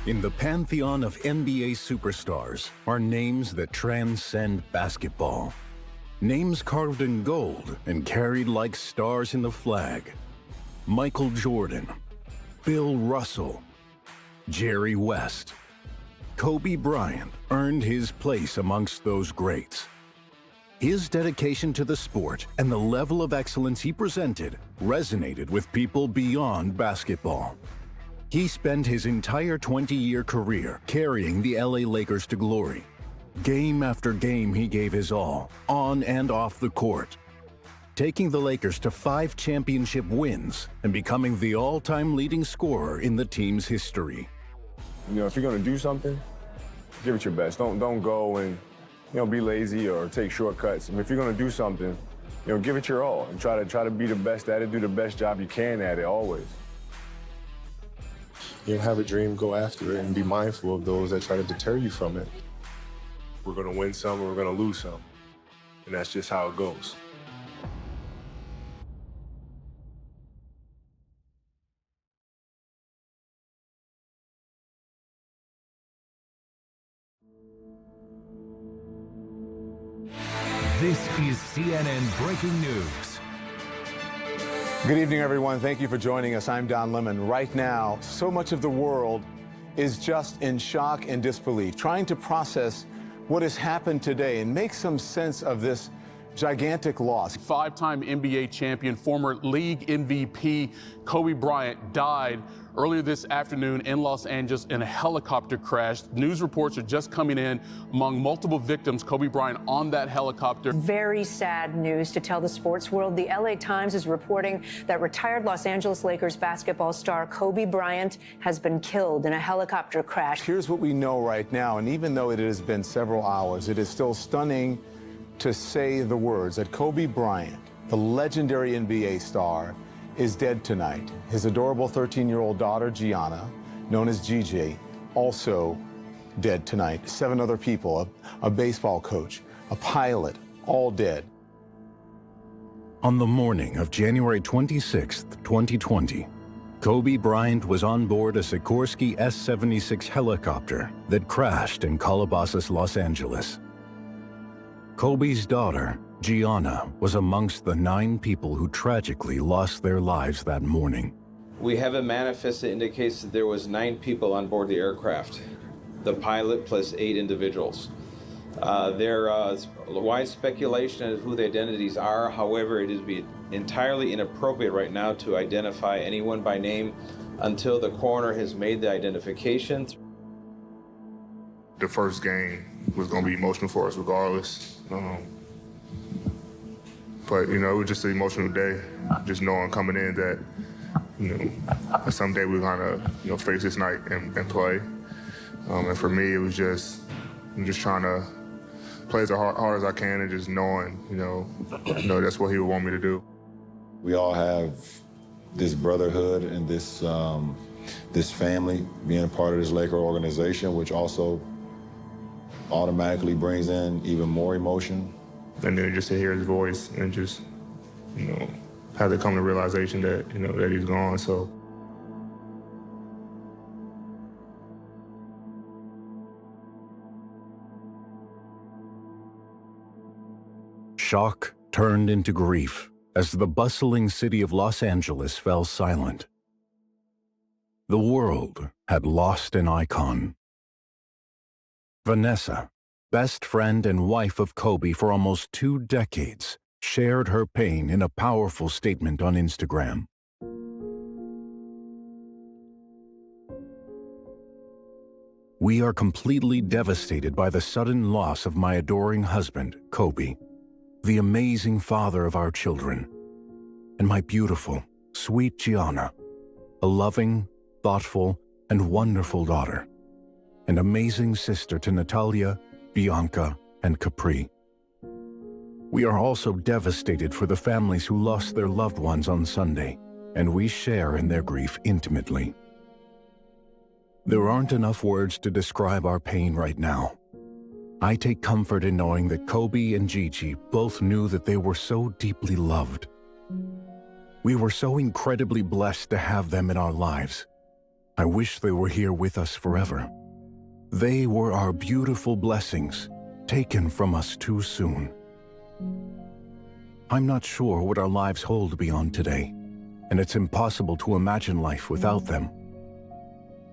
In the pantheon of NBA superstars are names that transcend basketball. Names carved in gold and carried like stars in the flag. Michael Jordan, Bill Russell, Jerry West. Kobe Bryant earned his place amongst those greats. His dedication to the sport and the level of excellence he presented resonated with people beyond basketball. He spent his entire 20-year career carrying the LA Lakers to glory. Game after game, he gave his all, on and off the court, taking the Lakers to 5 championship wins and becoming the all-time leading scorer in the team's history. You know, if you're going to do something, give it your best. Don't go and, be lazy or take shortcuts. If you're going to do something, give it your all and try to be the best at it, do the best job you can at it, always. Have a dream, go after it, and be mindful of those that try to deter you from it. We're going to win some or we're going to lose some, and that's just how it goes. This is CNN Breaking News. Good evening, everyone. Thank you for joining us. I'm Don Lemon. Right now, so much of the world is just in shock and disbelief, trying to process what has happened today and make some sense of this gigantic loss. 5-time NBA champion, former league MVP Kobe Bryant died earlier this afternoon in Los Angeles in a helicopter crash. News reports are just coming in among multiple victims. Kobe Bryant on that helicopter. Very sad news to tell the sports world. The LA Times is reporting that retired Los Angeles Lakers basketball star Kobe Bryant has been killed in a helicopter crash. Here's what we know right now, and even though it has been several hours, it is still stunning to say the words that Kobe Bryant, the legendary NBA star, is dead tonight. His adorable 13-year-old daughter, Gianna, known as GJ, also dead tonight. 7 other people, a baseball coach, a pilot, all dead. On the morning of January 26, 2020, Kobe Bryant was on board a Sikorsky S-76 helicopter that crashed in Calabasas, Los Angeles. Kobe's daughter, Gianna, was amongst the 9 people who tragically lost their lives that morning. We have a manifest that indicates that there was 9 people on board the aircraft, the pilot plus 8 individuals. There is wide speculation as to who the identities are. However, it is entirely inappropriate right now to identify anyone by name until the coroner has made the identification. The first game was going to be emotional for us regardless. But, it was just an emotional day, just knowing coming in that, someday we're going to, face this night and play. And for me, it was I'm just trying to play as hard as I can and just knowing, that's what he would want me to do. We all have this brotherhood and this family, being a part of this Laker organization, which also automatically brings in even more emotion. And then just to hear his voice and just, have to come to realization that, that he's gone, so. Shock turned into grief as the bustling city of Los Angeles fell silent. The world had lost an icon. Vanessa, best friend and wife of Kobe for almost 2 decades, shared her pain in a powerful statement on Instagram. We are completely devastated by the sudden loss of my adoring husband, Kobe, the amazing father of our children, and my beautiful, sweet Gianna, a loving, thoughtful, and wonderful daughter, an amazing sister to Natalia, Bianca, and Capri. We are also devastated for the families who lost their loved ones on Sunday, and we share in their grief intimately. There aren't enough words to describe our pain right now. I take comfort in knowing that Kobe and Gigi both knew that they were so deeply loved. We were so incredibly blessed to have them in our lives. I wish they were here with us forever. They were our beautiful blessings, taken from us too soon. I'm not sure what our lives hold beyond today, and it's impossible to imagine life without them.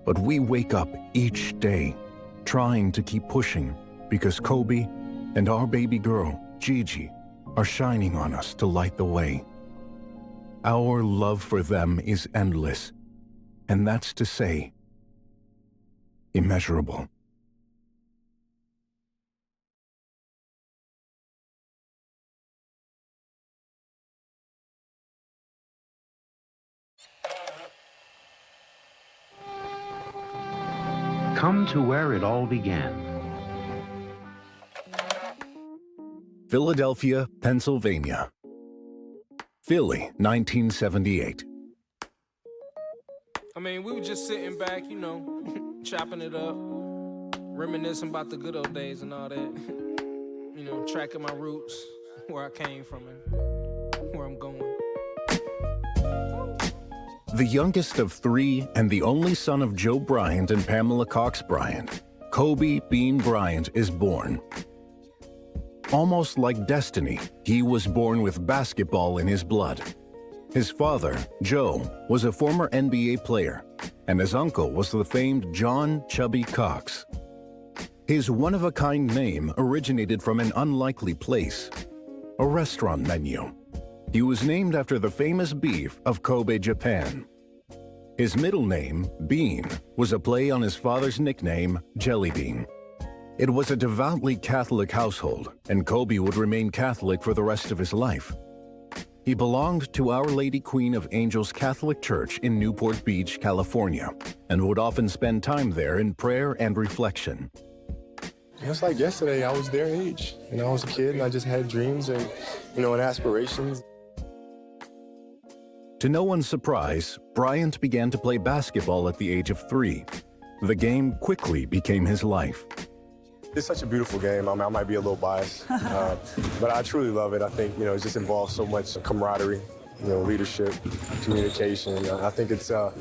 But we wake up each day trying to keep pushing because Kobe and our baby girl, Gigi, are shining on us to light the way. Our love for them is endless, and that's to say, immeasurable. Come to where it all began. Philadelphia, Pennsylvania. Philly, 1978. I mean, we were just sitting back, you know, chopping it up, reminiscing about the good old days and all that. You know, tracking my roots, where I came from and where I'm going. The youngest of three and the only son of Joe Bryant and Pamela Cox Bryant, Kobe Bean Bryant is born. Almost like destiny, he was born with basketball in his blood. His father, Joe, was a former NBA player, and his uncle was the famed John Chubby Cox. His one-of-a-kind name originated from an unlikely place, a restaurant menu. He was named after the famous beef of Kobe, Japan. His middle name, Bean, was a play on his father's nickname, Jelly Bean. It was a devoutly Catholic household, and Kobe would remain Catholic for the rest of his life. He belonged to Our Lady Queen of Angels Catholic Church in Newport Beach, California, and would often spend time there in prayer and reflection. It's like yesterday, I was their age. You know, I was a kid and I just had dreams and, and aspirations. To no one's surprise, Bryant began to play basketball at the age of 3. The game quickly became his life. It's such a beautiful game. I might be a little biased, but I truly love it. I think, it just involves so much camaraderie, leadership, communication. I think it's a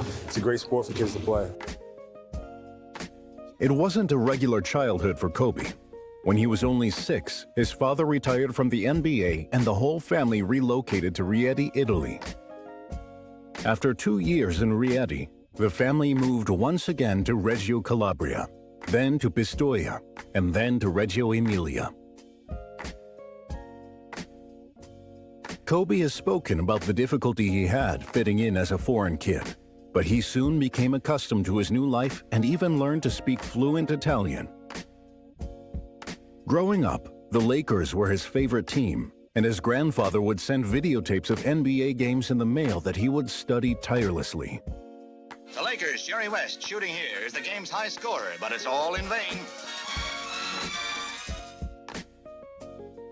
great sport for kids to play. It wasn't a regular childhood for Kobe. When he was only 6, his father retired from the NBA and the whole family relocated to Rieti, Italy. After 2 years in Rieti, the family moved once again to Reggio Calabria, then to Pistoia, and then to Reggio Emilia. Kobe has spoken about the difficulty he had fitting in as a foreign kid, but he soon became accustomed to his new life and even learned to speak fluent Italian. Growing up, the Lakers were his favorite team, and his grandfather would send videotapes of NBA games in the mail that he would study tirelessly. The Lakers, Jerry West, shooting here, is the game's high scorer, but it's all in vain.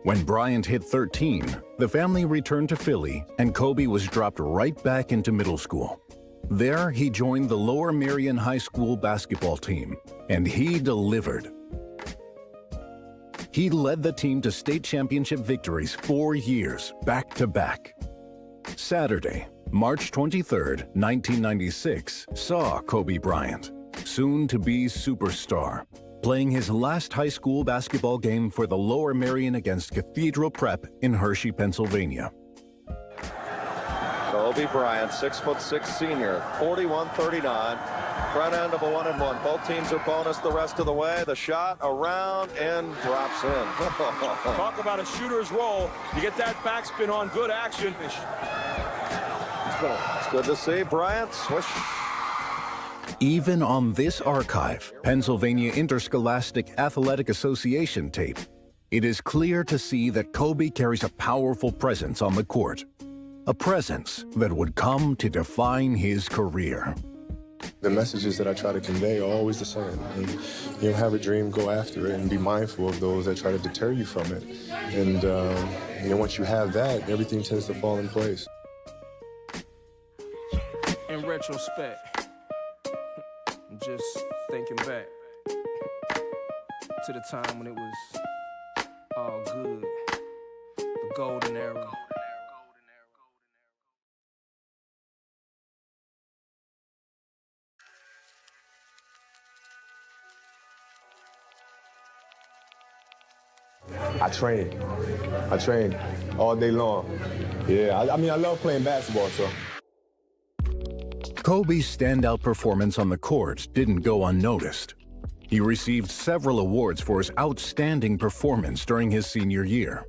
When Bryant hit 13, the family returned to Philly, and Kobe was dropped right back into middle school. There, he joined the Lower Merion High School basketball team, and he delivered. He led the team to state championship victories 4 years, back-to-back. Saturday, March 23, 1996, saw Kobe Bryant, soon-to-be superstar, playing his last high school basketball game for the Lower Merion against Cathedral Prep in Hershey, Pennsylvania. Kobe Bryant, 6'6" senior, 41-39, front end of a 1-and-1. Both teams are bonus the rest of the way. The shot around and drops in. Talk about a shooter's roll. You get that backspin on, good action. It's good to see Bryant swish. Even on this archive, Pennsylvania Interscholastic Athletic Association tape, it is clear to see that Kobe carries a powerful presence on the court. A presence that would come to define his career. The messages that I try to convey are always the same. And, have a dream, go after it, and be mindful of those that try to deter you from it. And once you have that, everything tends to fall in place. In retrospect, I'm just thinking back to the time when it was all good, the golden era. I train all day long. Yeah, I mean, I love playing basketball, so. Kobe's standout performance on the court didn't go unnoticed. He received several awards for his outstanding performance during his senior year.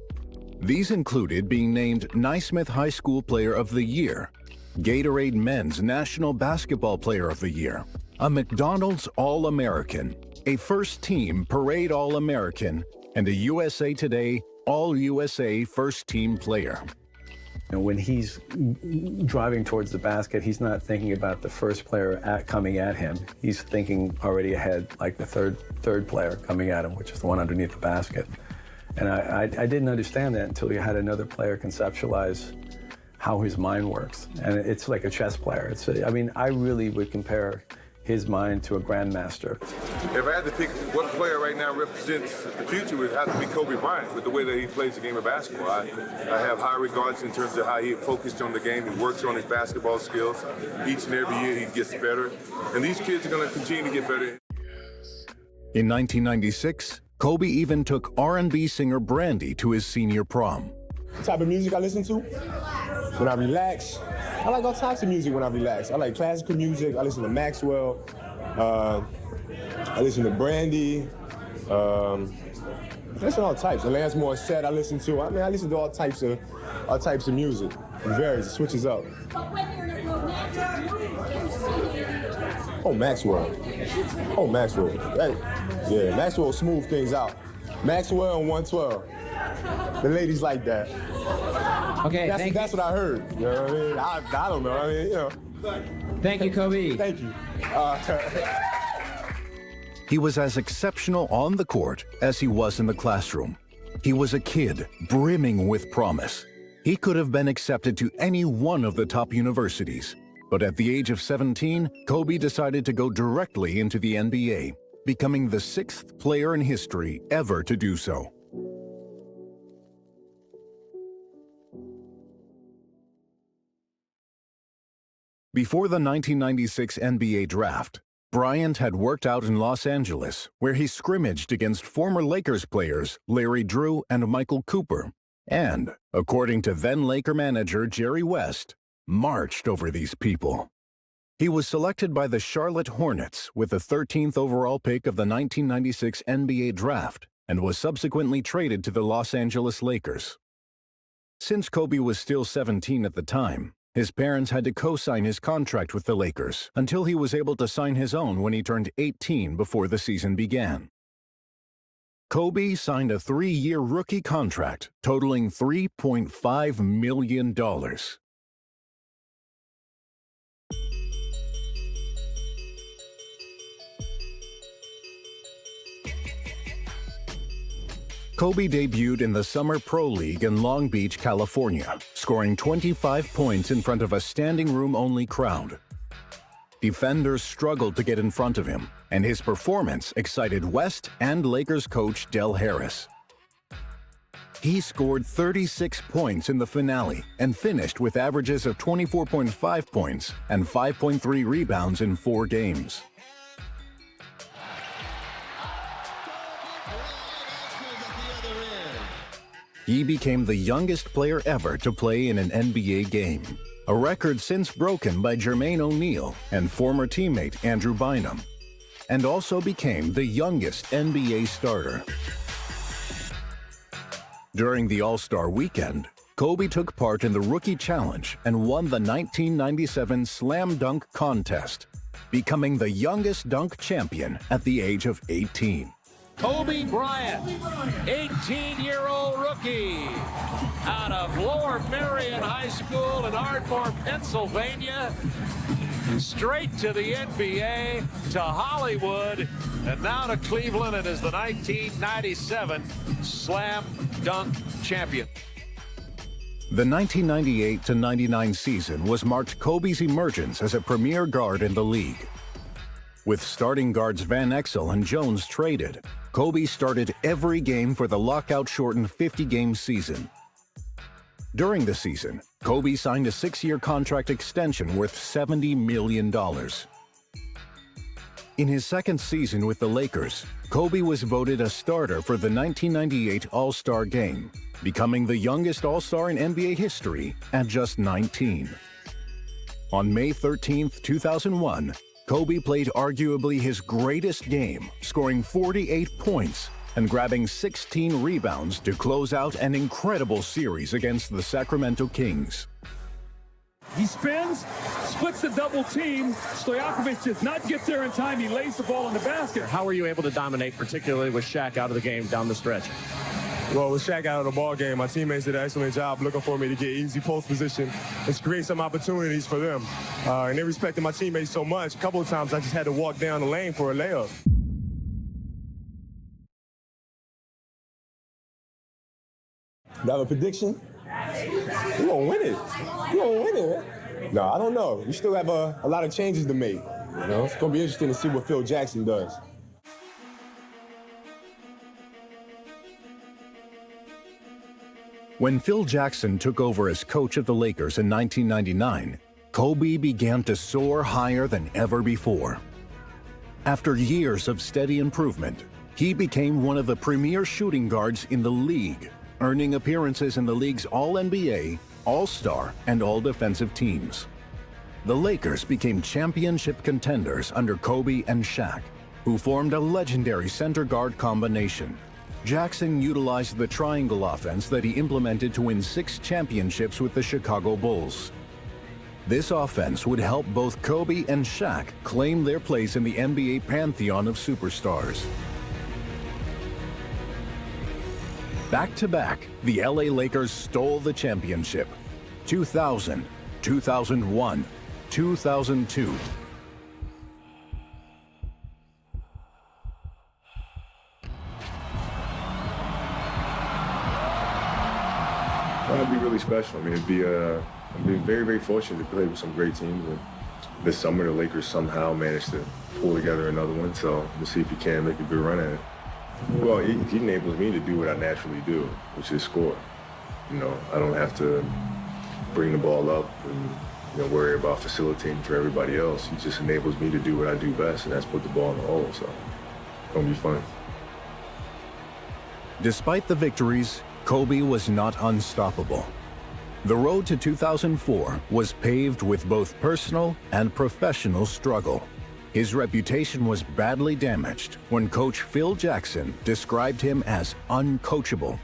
These included being named Naismith High School Player of the Year, Gatorade Men's National Basketball Player of the Year, a McDonald's All-American, a First Team Parade All-American, and a USA Today All-USA First Team Player. And when he's driving towards the basket, he's not thinking about the first player coming at him. He's thinking already ahead, like the third player coming at him, which is the one underneath the basket. And I didn't understand that until you had another player conceptualize how his mind works. And it's like a chess player. I mean, I really would compare his mind to a grandmaster. If I had to pick what player right now represents the future, it would have to be Kobe Bryant with the way that he plays the game of basketball. I have high regards in terms of how he focused on the game and works on his basketball skills. Each and every year he gets better. And these kids are going to continue to get better. In 1996, Kobe even took R&B singer Brandy to his senior prom. The type of music I listen to when I relax, I like all types of music when I relax. I like classical music. I listen to Maxwell. I listen to Brandy. I listen to all types. Alanis Morissette I listen to. I mean, I listen to all types of music. It varies. It switches up. Oh, Maxwell. Oh, Maxwell. Hey, yeah, Maxwell smooth things out. Maxwell and 112. The ladies like that. Okay, that's what I heard. You know what I mean? I don't know. I mean, you know. Thank you, Kobe. Thank you. He was as exceptional on the court as he was in the classroom. He was a kid brimming with promise. He could have been accepted to any one of the top universities. But at the age of 17, Kobe decided to go directly into the NBA, becoming the 6th player in history ever to do so. Before the 1996 NBA draft, Bryant had worked out in Los Angeles, where he scrimmaged against former Lakers players Larry Drew and Michael Cooper, and, according to then-Laker manager Jerry West, marched over these people. He was selected by the Charlotte Hornets with the 13th overall pick of the 1996 NBA draft and was subsequently traded to the Los Angeles Lakers. Since Kobe was still 17 at the time, his parents had to co-sign his contract with the Lakers until he was able to sign his own when he turned 18 before the season began. Kobe signed a 3-year rookie contract totaling $3.5 million. Kobe debuted in the Summer Pro League in Long Beach, California, scoring 25 points in front of a standing-room-only crowd. Defenders struggled to get in front of him, and his performance excited West and Lakers coach Del Harris. He scored 36 points in the finale and finished with averages of 24.5 points and 5.3 rebounds in 4 games. He became the youngest player ever to play in an NBA game, a record since broken by Jermaine O'Neal and former teammate Andrew Bynum, and also became the youngest NBA starter. During the All-Star Weekend, Kobe took part in the Rookie Challenge and won the 1997 Slam Dunk Contest, becoming the youngest dunk champion at the age of 18. Kobe Bryant, 18-year-old rookie out of Lower Merion High School in Ardmore, Pennsylvania, straight to the NBA, to Hollywood, and now to Cleveland, and is the 1997 Slam Dunk champion. The 1998-99 season was marked Kobe's emergence as a premier guard in the league. With starting guards Van Exel and Jones traded, Kobe started every game for the lockout-shortened 50-game season. During the season, Kobe signed a 6-year contract extension worth $70 million. In his second season with the Lakers, Kobe was voted a starter for the 1998 All-Star Game, becoming the youngest All-Star in NBA history at just 19. On May 13, 2001, Kobe played arguably his greatest game, scoring 48 points and grabbing 16 rebounds to close out an incredible series against the Sacramento Kings. He spins, splits the double team. Stojakovic does not get there in time. He lays the ball in the basket. How were you able to dominate, particularly with Shaq out of the game down the stretch? Well, with Shaq out of the ball game, my teammates did an excellent job looking for me to get easy post position and create some opportunities for them. And they respected my teammates so much, a couple of times I just had to walk down the lane for a layup. You have a prediction? We're gonna win it. We're gonna win it, man. No, I don't know. We still have a lot of changes to make. You know, it's gonna be interesting to see what Phil Jackson does. When Phil Jackson took over as coach of the Lakers in 1999, Kobe began to soar higher than ever before. After years of steady improvement, he became one of the premier shooting guards in the league, earning appearances in the league's All-NBA, All-Star, and All-Defensive teams. The Lakers became championship contenders under Kobe and Shaq, who formed a legendary center-guard combination. Jackson utilized the triangle offense that he implemented to win 6 championships with the Chicago Bulls. This offense would help both Kobe and Shaq claim their place in the NBA pantheon of superstars. Back-to-back, the LA Lakers stole the championship. 2000, 2001, 2002. That'd be really special. I mean, I've been very, very fortunate to play with some great teams. And this summer, the Lakers somehow managed to pull together another one. So we'll see if he can make a good run at it. Well, he enables me to do what I naturally do, which is score. You know, I don't have to bring the ball up and worry about facilitating for everybody else. He just enables me to do what I do best, and that's put the ball in the hole. So it's gonna be fun. Despite the victories, Kobe was not unstoppable. The road to 2004 was paved with both personal and professional struggle. His reputation was badly damaged when coach Phil Jackson described him as uncoachable.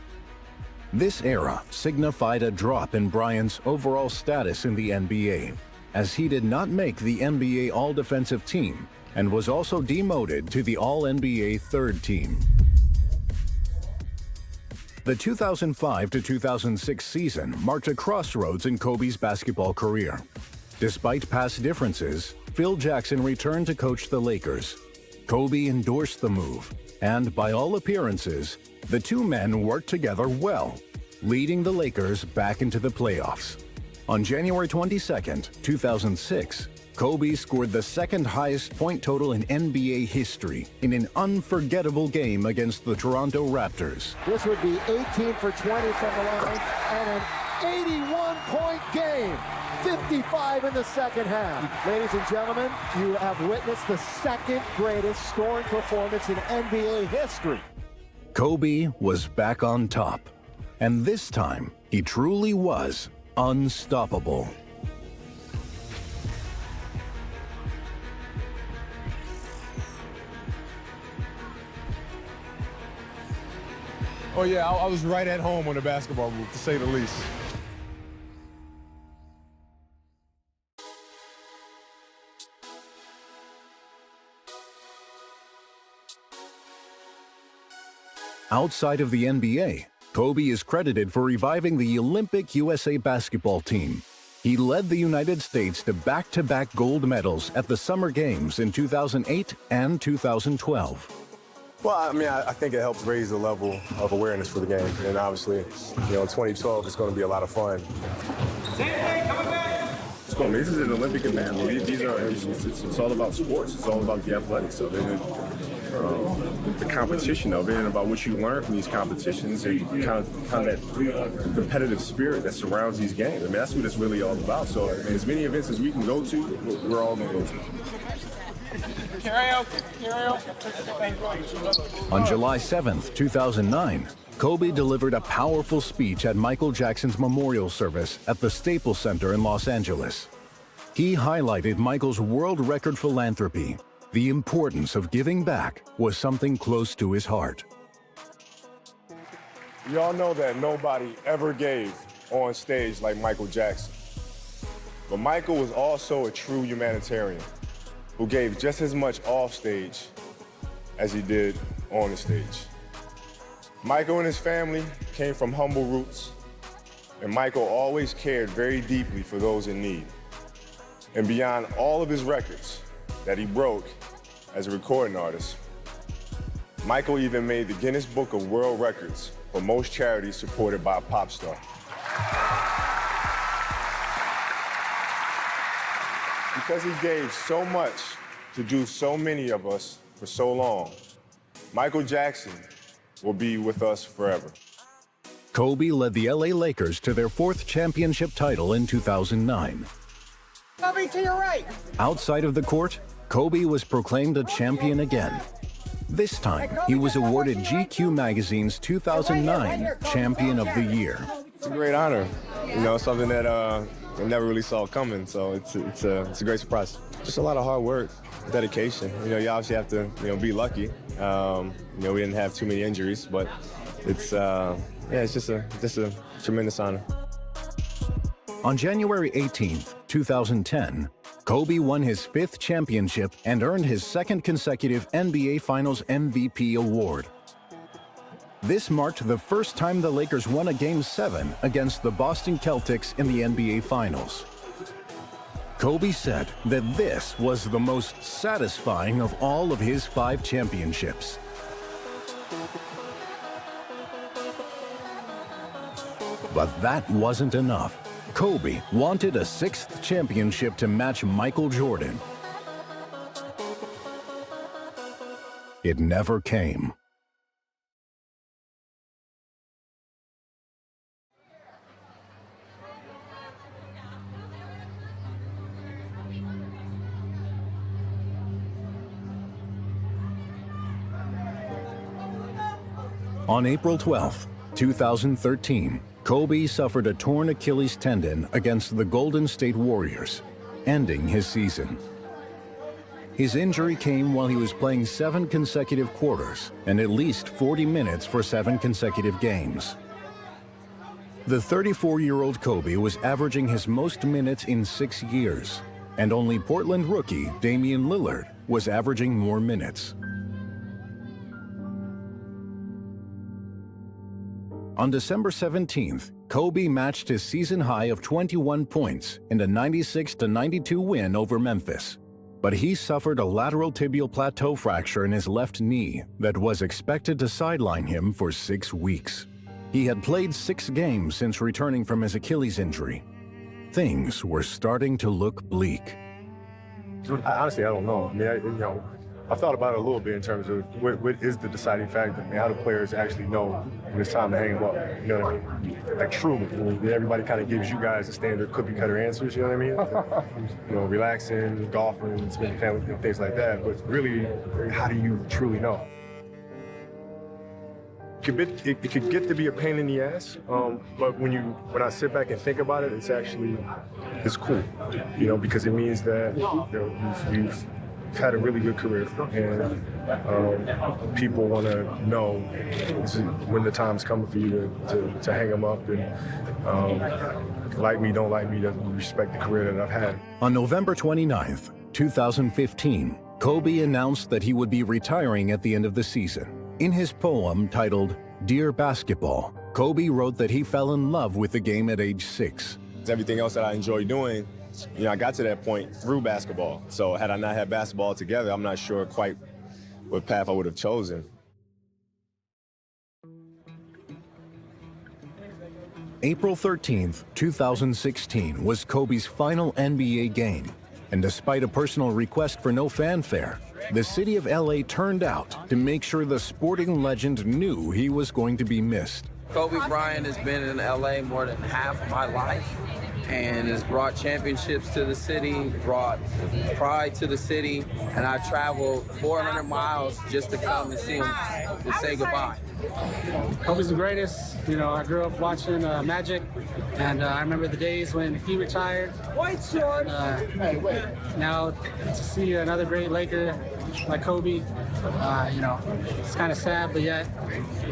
This era signified a drop in Bryant's overall status in the NBA, as he did not make the NBA All-Defensive Team and was also demoted to the All-NBA Third Team. The 2005 to 2006 season marked a crossroads in Kobe's basketball career. Despite past differences, Phil Jackson returned to coach the Lakers. Kobe endorsed the move, and by all appearances, the two men worked together well, leading the Lakers back into the playoffs. On January 22, 2006, Kobe scored the second highest point total in NBA history in an unforgettable game against the Toronto Raptors. This would be 18 for 20 from the line and an 81-point game. 55 in the second half. Ladies and gentlemen, you have witnessed the second greatest scoring performance in NBA history. Kobe was back on top, and this time he truly was unstoppable. Oh yeah, I was right at home on the basketball move, to say the least. Outside of the NBA, Kobe is credited for reviving the Olympic USA basketball team. He led the United States to back-to-back gold medals at the Summer Games in 2008 and 2012. Well, I mean, I think it helps raise the level of awareness for the game. And obviously, in 2012, it's going to be a lot of fun. This is an Olympic event. It's all about sports. It's all about the athletics of it. The competition of it and about what you learn from these competitions and kind of that competitive spirit that surrounds these games. I mean, that's what it's really all about. So, I mean, as many events as we can go to, we're all going to go to. On July 7th, 2009, Kobe delivered a powerful speech at Michael Jackson's memorial service at the Staples Center in Los Angeles. He highlighted Michael's world record philanthropy. The importance of giving back was something close to his heart. Y'all know that nobody ever gave on stage like Michael Jackson. But Michael was also a true humanitarian who gave just as much off stage as he did on the stage. Michael and his family came from humble roots, and Michael always cared very deeply for those in need. And beyond all of his records that he broke as a recording artist, Michael even made the Guinness Book of World Records for most charities supported by a pop star. Because he gave so much to do so many of us for so long, Michael Jackson will be with us forever. Kobe led the LA Lakers to their 4th championship title in 2009. Kobe, to your right. Outside of the court, Kobe was proclaimed a champion again. This time, he was awarded GQ Magazine's 2009 Champion of the Year. It's a great honor, you know, something that I never really saw coming, so it's a great surprise. Just a lot of hard work, dedication. You know, you obviously have to, be lucky. You know, we didn't have too many injuries, but it's just a tremendous honor. On January 18th, 2010, Kobe won his 5th championship and earned his 2nd consecutive NBA Finals MVP award. This marked the first time the Lakers won a Game 7 against the Boston Celtics in the NBA Finals. Kobe said that this was the most satisfying of all of his 5 championships. But that wasn't enough. Kobe wanted a 6th championship to match Michael Jordan. It never came. On April 12, 2013, Kobe suffered a torn Achilles tendon against the Golden State Warriors, ending his season. His injury came while he was playing 7 consecutive quarters and at least 40 minutes for 7 consecutive games. The 34-year-old Kobe was averaging his most minutes in 6 years, and only Portland rookie Damian Lillard was averaging more minutes. On December 17th, Kobe matched his season high of 21 points in a 96-92 win over Memphis. But he suffered a lateral tibial plateau fracture in his left knee that was expected to sideline him for 6 weeks. He had played 6 games since returning from his Achilles injury. Things were starting to look bleak. Honestly, I don't know. I mean, I've thought about it a little bit in terms of what is the deciding factor. I mean, how do players actually know when it's time to hang them up? You know what I mean? Like truly, everybody kind of gives you guys the standard cookie-cutter answers. You know what I mean? Relaxing, golfing, spending family, things like that. But really, how do you truly know? It could get to be a pain in the ass, but when I sit back and think about it, it's cool. Because it means that you've had a really good career, and people want to know when the time's coming for you to hang them up, and like me, don't like me, doesn't respect the career that I've had. On November 29th, 2015, Kobe announced that he would be retiring at the end of the season. In his poem titled Dear Basketball, Kobe wrote that he fell in love with the game at age 6. Everything else that I enjoy doing, I got to that point through basketball. So had I not had basketball together, I'm not sure quite what path I would have chosen. April 13th, 2016 was Kobe's final NBA game. And despite a personal request for no fanfare, the city of LA turned out to make sure the sporting legend knew he was going to be missed. Kobe Bryant has been in LA more than half of my life. and has brought championships to the city, brought pride to the city, and I traveled 400 miles just to come and see him to say goodbye. Kobe's the greatest. You know, I grew up watching Magic, and I remember the days when he retired. White shorts. Now to see another great Laker like Kobe, you know, it's kind of sad, but yet,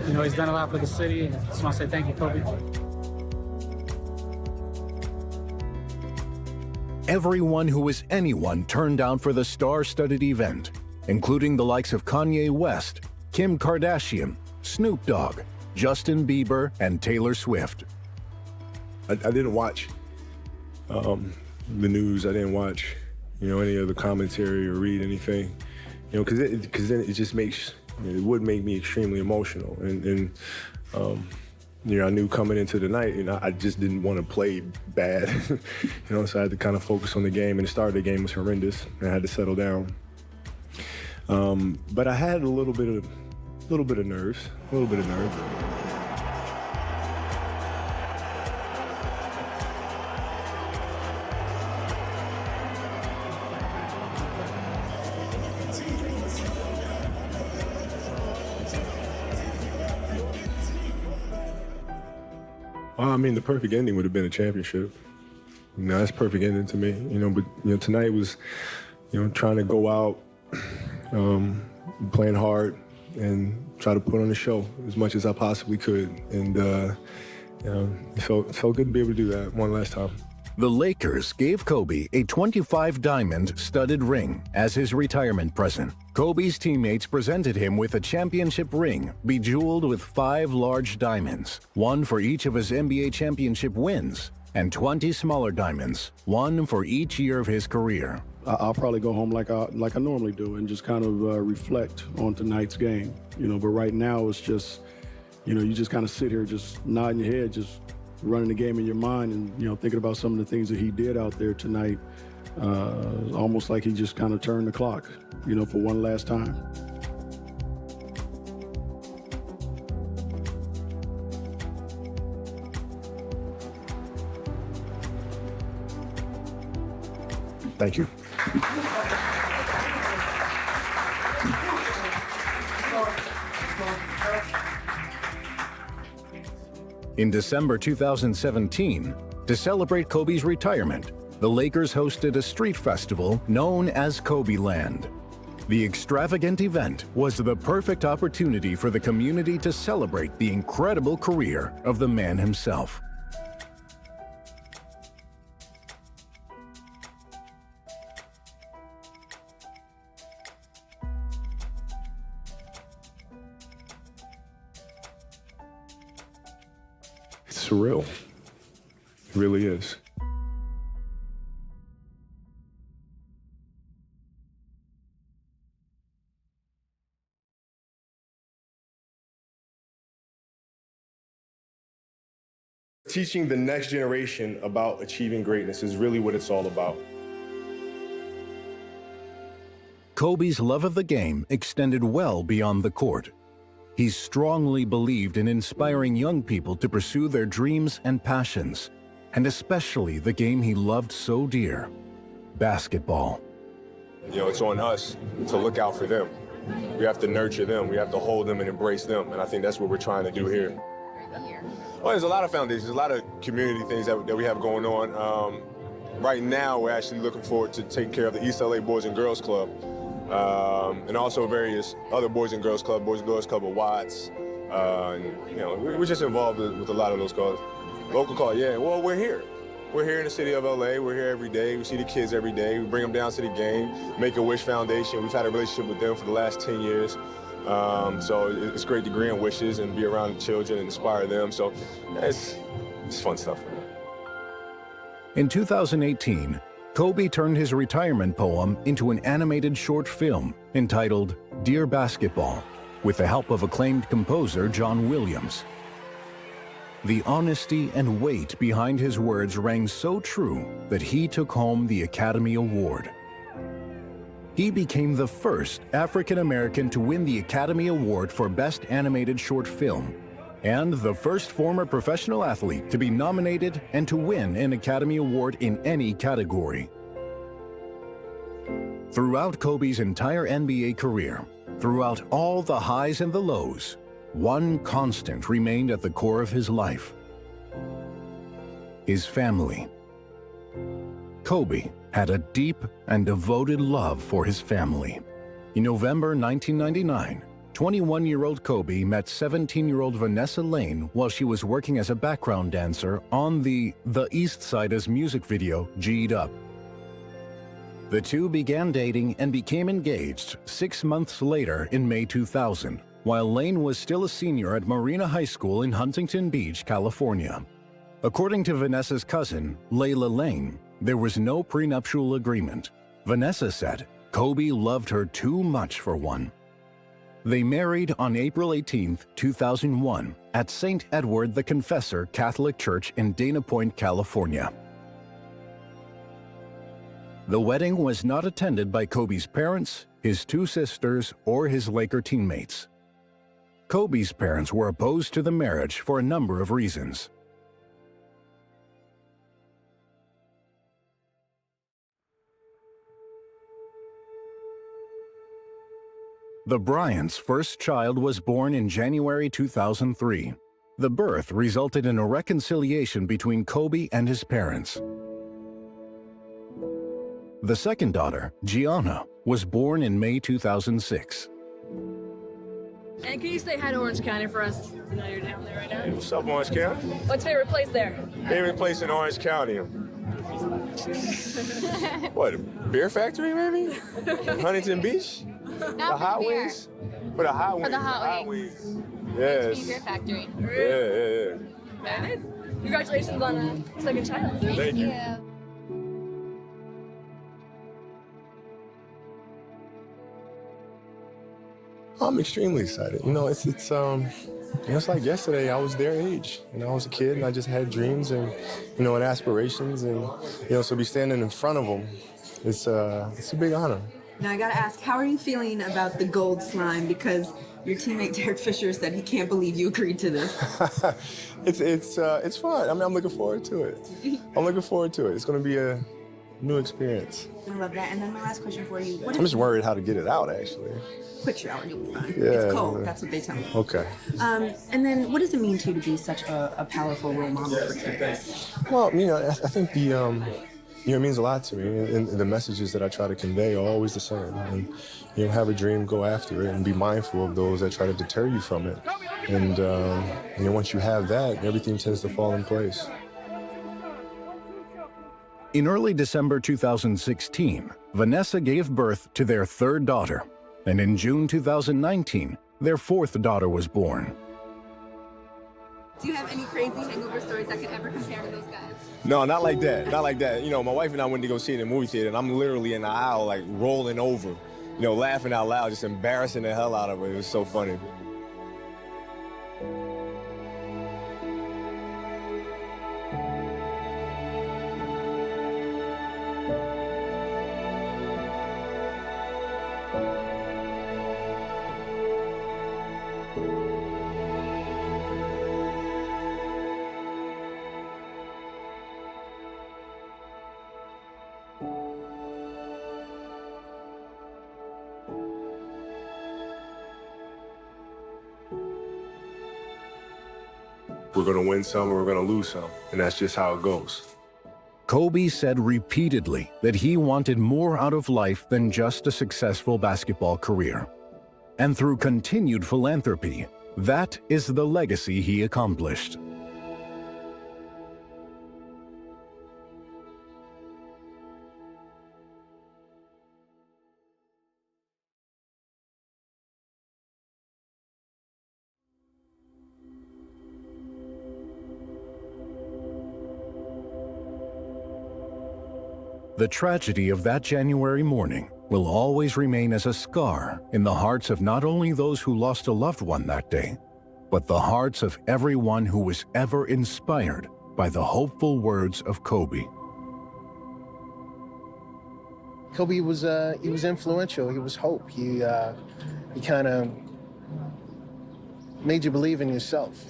you know, he's done a lot for the city. I just want to say thank you, Kobe. Everyone who is anyone turned out for the star-studded event, including the likes of Kanye West, Kim Kardashian, Snoop Dogg, Justin Bieber, and Taylor Swift. I didn't watch the news. I didn't watch, you know, any of the commentary or read anything, you know, because then it just it would make me extremely emotional. And you know, I knew coming into the night, and I just didn't want to play bad, you know, so I had to kind of focus on the game. And the start of the game was horrendous, and I had to settle down. But I had a little bit of nerves, I mean, the perfect ending would have been a championship. You know, that's perfect ending to me. You know, but you know, tonight was, you know, trying to go out, playing hard, and try to put on a show as much as I possibly could. And you know, it felt good to be able to do that one last time. The Lakers gave Kobe a 25-diamond studded ring as his retirement present. Kobe's teammates presented him with a championship ring bejeweled with 5 large diamonds, one for each of his NBA championship wins, and 20 smaller diamonds, one for each year of his career. I'll probably go home like I normally do and just kind of reflect on tonight's game. You know, but right now it's just, you know, you just kind of sit here just nodding your head, just running the game in your mind and, you know, thinking about some of the things that he did out there tonight. Almost like he just kind of turned the clock, you know, for one last time. Thank you. In December 2017, to celebrate Kobe's retirement, the Lakers hosted a street festival known as Kobe Land. The extravagant event was the perfect opportunity for the community to celebrate the incredible career of the man himself. It's surreal. It really is. Teaching the next generation about achieving greatness is really what it's all about. Kobe's love of the game extended well beyond the court. He strongly believed in inspiring young people to pursue their dreams and passions, and especially the game he loved so dear, basketball. You know, it's on us to look out for them. We have to nurture them. We have to hold them and embrace them. And I think that's what we're trying to do here. Well, there's a lot of foundations, a lot of community things that we have going on. Right now, we're actually looking forward to taking care of the East LA Boys and Girls Club, and also various other Boys and Girls Club, Boys and Girls Club of Watts. And, you know, we're just involved with a lot of those calls. Local call, yeah. Well, we're here. We're here in the city of LA. We're here every day. We see the kids every day. We bring them down to the game. Make-A-Wish Foundation. We've had a relationship with them for the last 10 years. So it's great to grant wishes and be around the children and inspire them. So it's fun stuff. In 2018, Kobe turned his retirement poem into an animated short film entitled Dear Basketball, with the help of acclaimed composer John Williams. The honesty and weight behind his words rang so true that he took home the Academy Award. He became the first African American to win the Academy Award for Best Animated Short Film, and the first former professional athlete to be nominated and to win an Academy Award in any category. Throughout Kobe's entire NBA career, throughout all the highs and the lows, one constant remained at the core of his life: his family. Kobe had a deep and devoted love for his family. In November 1999, 21-year-old Kobe met 17-year-old Vanessa Lane while she was working as a background dancer on the East Siders music video, G'd Up. The two began dating and became engaged 6 months later in May 2000, while Lane was still a senior at Marina High School in Huntington Beach, California. According to Vanessa's cousin, Layla Lane, there was no prenuptial agreement. Vanessa said Kobe loved her too much for one. They married on April 18, 2001, at St. Edward the Confessor Catholic Church in Dana Point, California. The wedding was not attended by Kobe's parents, his two sisters, or his Laker teammates. Kobe's parents were opposed to the marriage for a number of reasons. The Bryants' first child was born in January 2003. The birth resulted in a reconciliation between Kobe and his parents. The second daughter, Gianna, was born in May 2006. And can you say hi to Orange County for us? I know you're down there right now. What's up, Orange County? What's your favorite place there? Favorite place in Orange County? What, a beer factory maybe? Huntington Beach? Not the Hot beer. Wings? For the Hot Wings. For the Hot Wings. Yes. Beer factory. Yeah. Very nice. Congratulations on a second child. Thank you. I'm extremely excited. You know, it's like yesterday. I was their age, and I was a kid, and I just had dreams and and aspirations, and so be standing in front of them, it's a big honor. Now I gotta ask, how are you feeling about the gold slime? Because your teammate Derek Fisher said he can't believe you agreed to this. It's fun. I mean, I'm looking forward to it. It's going to be a new experience. I love that. And then my last question for you: I'm just worried how to get it out, actually. Put you out and you'll be fine. Yeah, It's cold. That's what they tell me. Okay. And then, what does it mean to you to be such a powerful role model for kids? Well, I think it means a lot to me, and the messages that I try to convey are always the same. And, have a dream, go after it, and be mindful of those that try to deter you from it. And once you have that, everything tends to fall in place. In early December 2016, Vanessa gave birth to their third daughter, and in June 2019, their fourth daughter was born. Do you have any crazy hangover stories that could ever compare to those guys? No, not like that. Not like that. My wife and I went to go see it in the movie theater, and I'm literally in the aisle, like, rolling over, laughing out loud, just embarrassing the hell out of her. It was so funny. We're going to win some or we're going to lose some, and that's just how it goes. Kobe said repeatedly that he wanted more out of life than just a successful basketball career. And through continued philanthropy, that is the legacy he accomplished. The tragedy of that January morning will always remain as a scar in the hearts of not only those who lost a loved one that day, but the hearts of everyone who was ever inspired by the hopeful words of Kobe. Kobe was influential. He was hope. He kind of made you believe in yourself.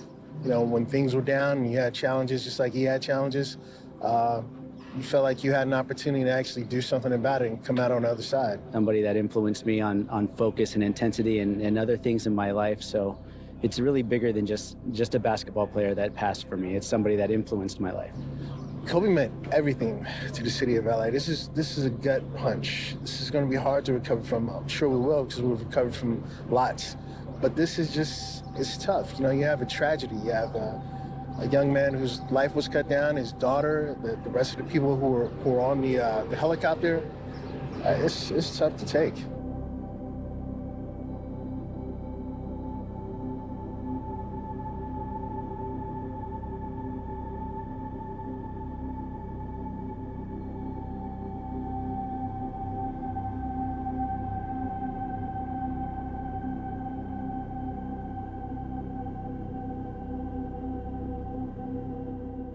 You know, when things were down and you had challenges just like he had challenges, you felt like you had an opportunity to actually do something about it and come out on the other side. Somebody that influenced me on focus and intensity and other things in my life. So it's really bigger than just a basketball player that passed for me. It's somebody that influenced my life. Kobe meant everything to the city of LA. This is a gut punch. This is going to be hard to recover from. I'm sure we will, because we've recovered from lots. But this is just, it's tough. You know, you have a tragedy. You have a young man whose life was cut down, his daughter, the rest of the people who were on the helicopter. It's tough to take.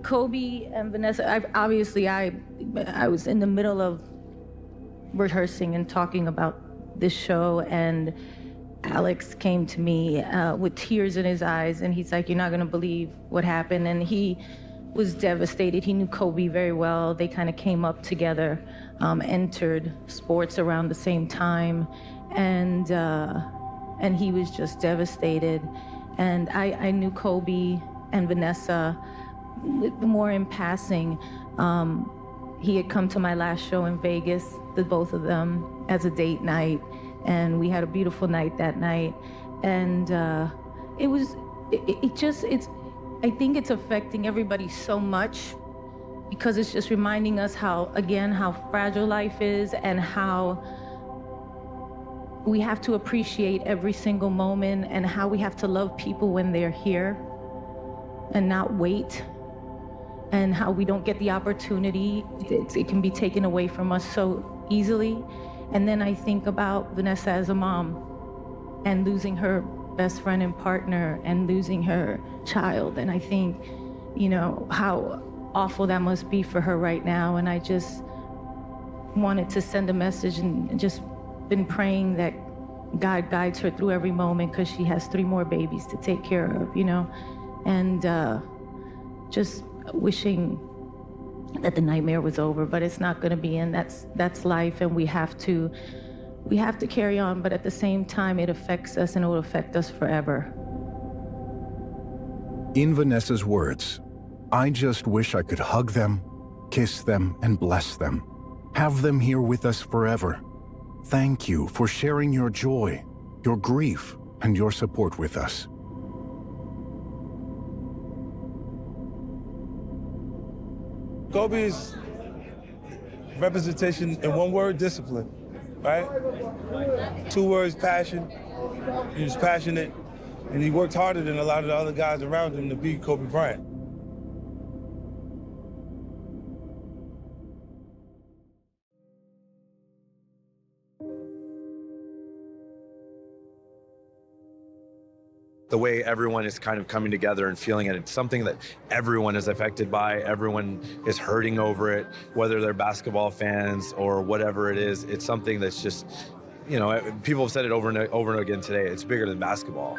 Kobe and Vanessa, I was in the middle of rehearsing and talking about this show, and Alex came to me with tears in his eyes, and he's like, "You're not gonna believe what happened." And he was devastated. He knew Kobe very well. They kind of came up together, entered sports around the same time, and he was just devastated. And I knew Kobe and Vanessa more in passing. He had come to my last show in Vegas, the both of them, as a date night, and we had a beautiful night that night. And I think it's affecting everybody so much, because it's just reminding us how fragile life is, and how we have to appreciate every single moment, and how we have to love people when they're here and not wait, and how we don't get the opportunity. It can be taken away from us so easily. And then I think about Vanessa as a mom, and losing her best friend and partner, and losing her child. And I think, you know, how awful that must be for her right now. And I just wanted to send a message, and just been praying that God guides her through every moment, because she has 3 more babies to take care of, you know. And just wishing that the nightmare was over, but it's not going to be, and that's life, and we have to carry on. But at the same time, it affects us, and it will affect us forever. In Vanessa's words, "I just wish I could hug them, kiss them, and bless them. Have them here with us forever. Thank you for sharing your joy, your grief, and your support with us." Kobe's representation in one word: discipline, right? 2 words: passion. He was passionate, and he worked harder than a lot of the other guys around him to be Kobe Bryant. The way everyone is kind of coming together and feeling it. It's something that everyone is affected by. Everyone is hurting over it, whether they're basketball fans or whatever it is. It's something that's just, you know, people have said it over and again today. It's bigger than basketball.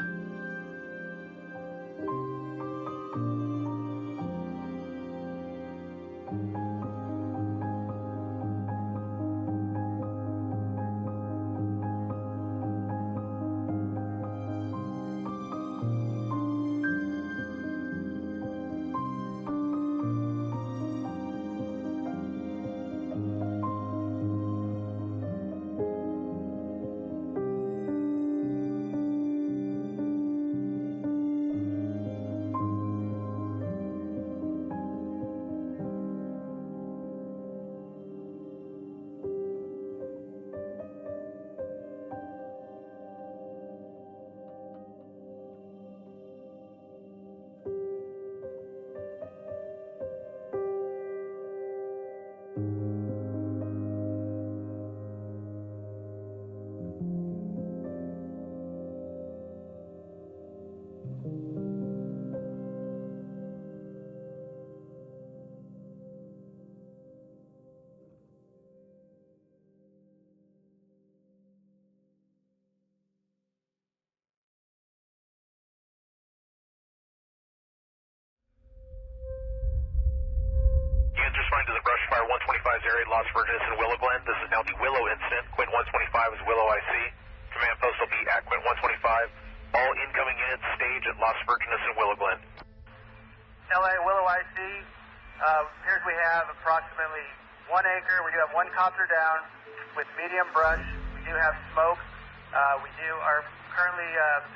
Las Virgenes and Willow Glen. This is now the Willow incident. Quint 125 is Willow IC. Command post will be at Quint 125. All incoming units stage at Las Virgenes and Willow Glen. LA Willow IC. Here's we have approximately 1 acre. We do have 1 copter down with medium brush. We do have smoke. We are currently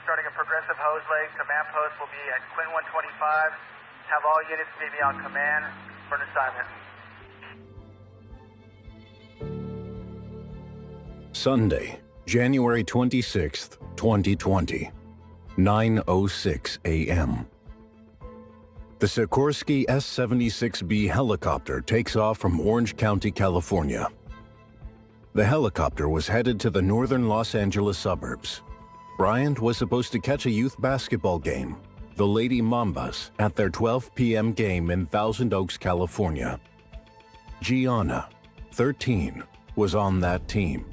starting a progressive hose leg. Command post will be at Quint 125. Have all units be on command for an assignment. Sunday, January 26th, 2020, 9:06 a.m. The Sikorsky S-76B helicopter takes off from Orange County, California. The helicopter was headed to the northern Los Angeles suburbs. Bryant was supposed to catch a youth basketball game, the Lady Mambas, at their 12 p.m. game in Thousand Oaks, California. Gianna, 13, was on that team.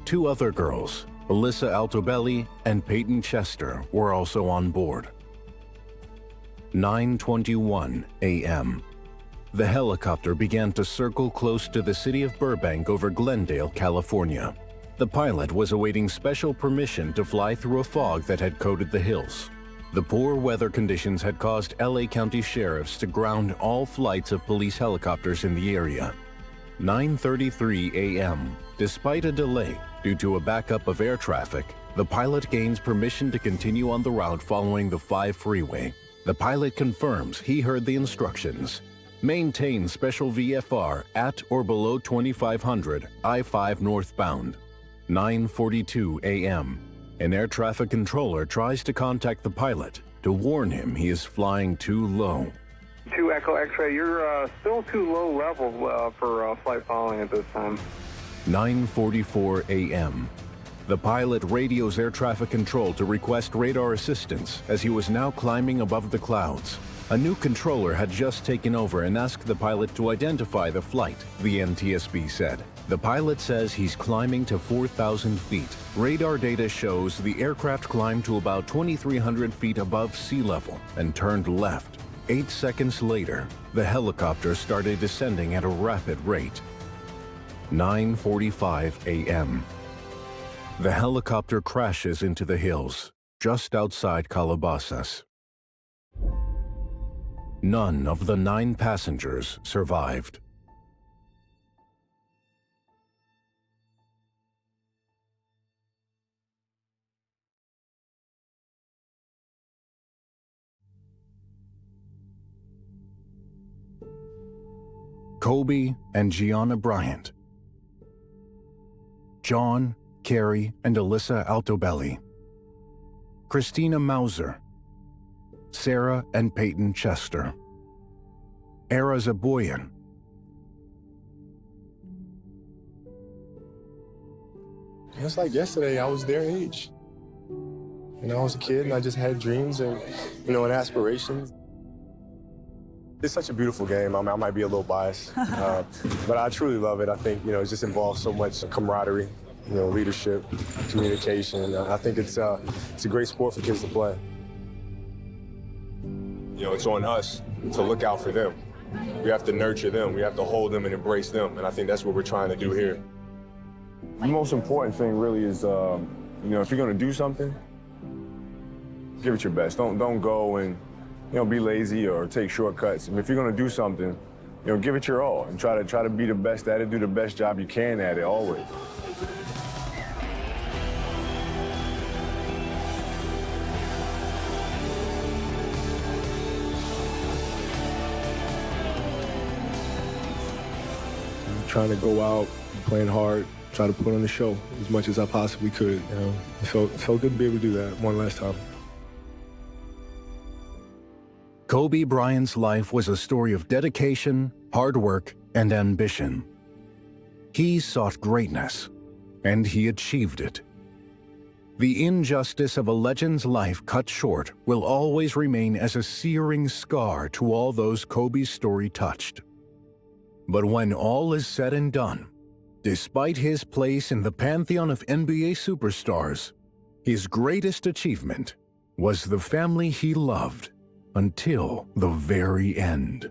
2 other girls, Alyssa Altobelli and Peyton Chester, were also on board. 9:21 a.m. The helicopter began to circle close to the city of Burbank over Glendale, California. The pilot was awaiting special permission to fly through a fog that had coated the hills. The poor weather conditions had caused LA County sheriffs to ground all flights of police helicopters in the area. 9:33 a.m. Despite a delay due to a backup of air traffic, the pilot gains permission to continue on the route following the 5 freeway. The pilot confirms he heard the instructions. Maintain special VFR at or below 2500 I-5 northbound. 9:42 a.m. An air traffic controller tries to contact the pilot to warn him he is flying too low. 2 Echo X-ray, you're still too low level for flight following at this time. 9:44 a.m. The pilot radios air traffic control to request radar assistance as he was now climbing above the clouds. A new controller had just taken over and asked the pilot to identify the flight, the NTSB said. The pilot says he's climbing to 4,000 feet. Radar data shows the aircraft climbed to about 2,300 feet above sea level and turned left. 8 seconds later, the helicopter started descending at a rapid rate. 9:45 a.m. The helicopter crashes into the hills, just outside Calabasas. None of the 9 passengers survived. Kobe and Gianna Bryant. John, Carrie, and Alyssa Altobelli. Christina Mauser. Sarah and Peyton Chester. Era Zaboyan. It's like yesterday, I was their age. You know, I was a kid and I just had dreams and, and aspirations. It's such a beautiful game. I might be a little biased, but I truly love it. I think, it just involves so much camaraderie, leadership, communication. I think it's a great sport for kids to play. It's on us to look out for them. We have to nurture them. We have to hold them and embrace them. And I think that's what we're trying to do here. The most important thing really is, if you're going to do something, give it your best. Don't go and, be lazy or take shortcuts. If you're going to do something, give it your all and try to be the best at it, do the best job you can at it always. Trying to go out, playing hard, try to put on the show as much as I possibly could. It felt good to be able to do that one last time. Kobe Bryant's life was a story of dedication, hard work, and ambition. He sought greatness, and he achieved it. The injustice of a legend's life cut short will always remain as a searing scar to all those Kobe's story touched. But when all is said and done, despite his place in the pantheon of NBA superstars, his greatest achievement was the family he loved until the very end.